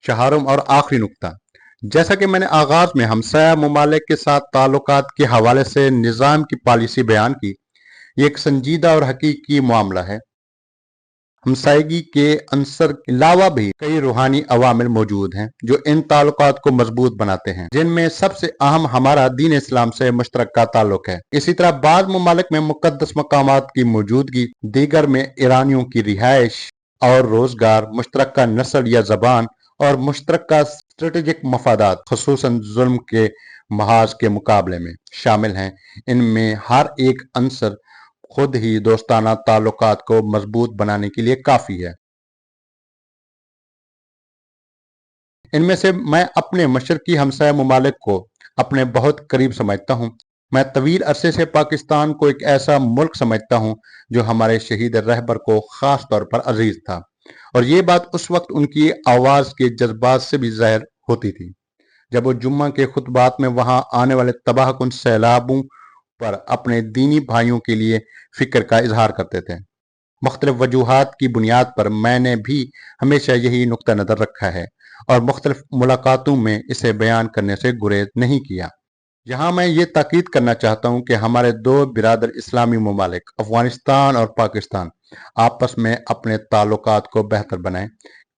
चहारम और आखिरी नुक्ता, जैसा कि मैंने आगाज में हमसाया ममालिक के साथ ताल्लुकात के हवाले से निज़ाम की पॉलिसी बयान की, ये एक संजीदा और हकीकी मामला है। हमसायगी के अंसर के अलावा भी कई रूहानी अवामिल मौजूद हैं जो इन ताल्लुकात को मजबूत बनाते हैं, जिनमें सबसे अहम हमारा दीन इस्लाम से मुश्तरका ताल्लुक है। इसी तरह बाद ममालिक में मुकद्दस मकामात की मौजूदगी, दीगर में ईरानियों की रिहाइश और रोजगार, मुश्तरका नस्ल या जबान और मुश्तरका स्ट्रेटेजिक मफादात खसूसन जुल्म के महाज के मुकाबले में शामिल हैं। इनमें हर एक अंसर खुद ही दोस्ताना ताल्लुकात को मजबूत बनाने के लिए काफी है। इनमें से मैं अपने मशरकी हमसाया ममालिक को अपने बहुत करीब समझता हूँ। मैं तवील अरसे से पाकिस्तान को एक ऐसा मुल्क समझता हूँ जो हमारे शहीद रहबर को खास तौर पर अजीज था, और ये बात उस वक्त उनकी आवाज के जज्बात से भी ज़ाहिर होती थी जब वो जुम्मा के खुतबात में वहां आने वाले तबाहकुन सैलाबों पर अपने दीनी भाइयों के लिए फिक्र का इजहार करते थे। मुख्तलिफ वजूहात की बुनियाद पर मैंने भी हमेशा यही नुक्ता नजर रखा है और मुख्तलिफ मुलाकातों में इसे बयान करने से गुरेज नहीं किया। यहाँ मैं ये ताकीद करना चाहता हूँ कि हमारे दो बिरादर इस्लामी ममालिक अफगानिस्तान और पाकिस्तान आपस में अपने ताल्लुकात को बेहतर बनाएं,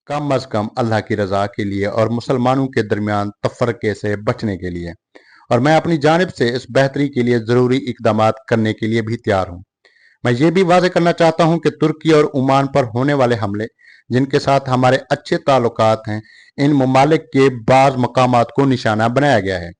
कम अज कम अल्लाह की रजा के लिए और मुसलमानों के दरमियान तफरके से बचने के लिए, और मैं अपनी जानिब से इस बेहतरी के लिए जरूरी इकदाम करने के लिए भी तैयार हूँ। मैं ये भी वाज़ेह करना चाहता हूँ कि तुर्की और ओमान पर होने वाले हमले, जिनके साथ हमारे अच्छे ताल्लुकात हैं, इन ममालिक के बाज़ मकामात को निशाना बनाया गया है,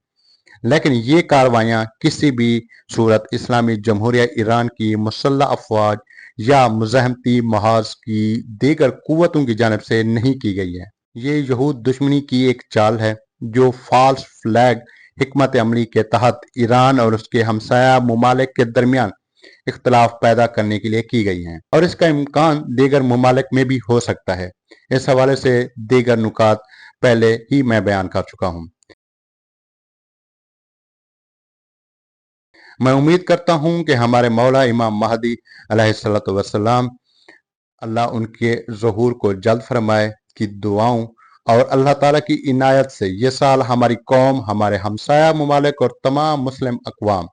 लेकिन ये कार्रवाइयाँ किसी भी सूरत इस्लामी जमहूरिया ईरान की मुसल्लह अफवाज या मुज़ाहमती महाज की दीगर कुव्वतों की जानिब से नहीं की गई है। ये यहूद दुश्मनी की एक चाल है जो फॉल्स फ्लैग हिकमत अमली के तहत ईरान और उसके हमसाया ममालिक के दरमियान इख्तलाफ पैदा करने के लिए की गई हैं, और इसका इम्कान दीगर ममालिक में भी हो सकता है। इस हवाले से दीगर नुकात पहले ही मैं बयान कर चुका हूँ। मैं उम्मीद करता हूँ कि हमारे मौला इमाम महदी अलैहिस्सलातु वस्सलाम, अल्लाह उनके ज़हूर को जल्द फरमाए, की दुआओं और अल्लाह ताला की इनायत से ये साल हमारी कौम, हमारे हमसाया ममालिक और तमाम मुस्लिम अक़वाम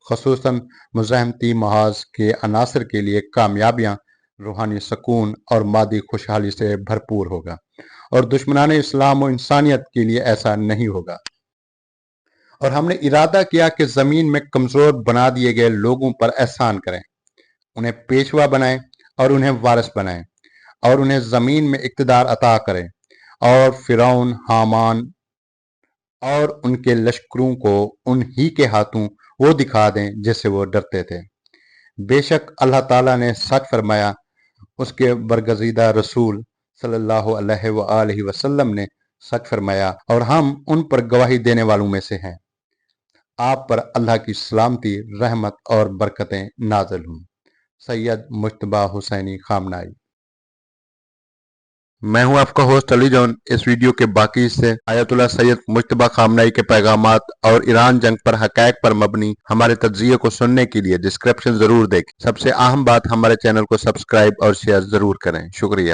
ख़ुसूसन मुज़ाहमती महाज के अनासर के लिए कामयाबियाँ, रूहानी सुकून और मादी खुशहाली से भरपूर होगा, और दुश्मनान इस्लाम और इंसानियत के लिए ऐसा नहीं होगा। और हमने इरादा किया कि ज़मीन में कमज़ोर बना दिए गए लोगों पर एहसान करें, उन्हें पेशवा बनाएं और उन्हें वारिस बनाएं, और उन्हें ज़मीन में इक़्तिदार अता करें, और फ़िरौन, हामान और उनके लश्करों को उन्हीं के हाथों वो दिखा दें जिससे वो डरते थे। बेशक अल्लाह ताला ने सच फरमाया, उसके बरगज़ीदा रसूल सल्लल्लाहु अलैहि वसल्लम ने सच फरमाया, और हम उन पर गवाही देने वालों में से हैं। आप पर अल्लाह की सलामती, रहमत और बरकतें नाज़िल हों। सैयद मुज्तबा हुसैनी खामनाई। मैं हूं आपका होस्ट अली जॉन। इस वीडियो के बाकी हिस्से आयतुल्लाह सैयद मुज्तबा खामनाई के पैगामात और ईरान जंग पर हक़ाइक़ पर मबनी हमारे तज्ज़िये को सुनने के लिए डिस्क्रिप्शन जरूर देखें। सबसे अहम बात, हमारे चैनल को सब्सक्राइब और शेयर जरूर करें। शुक्रिया।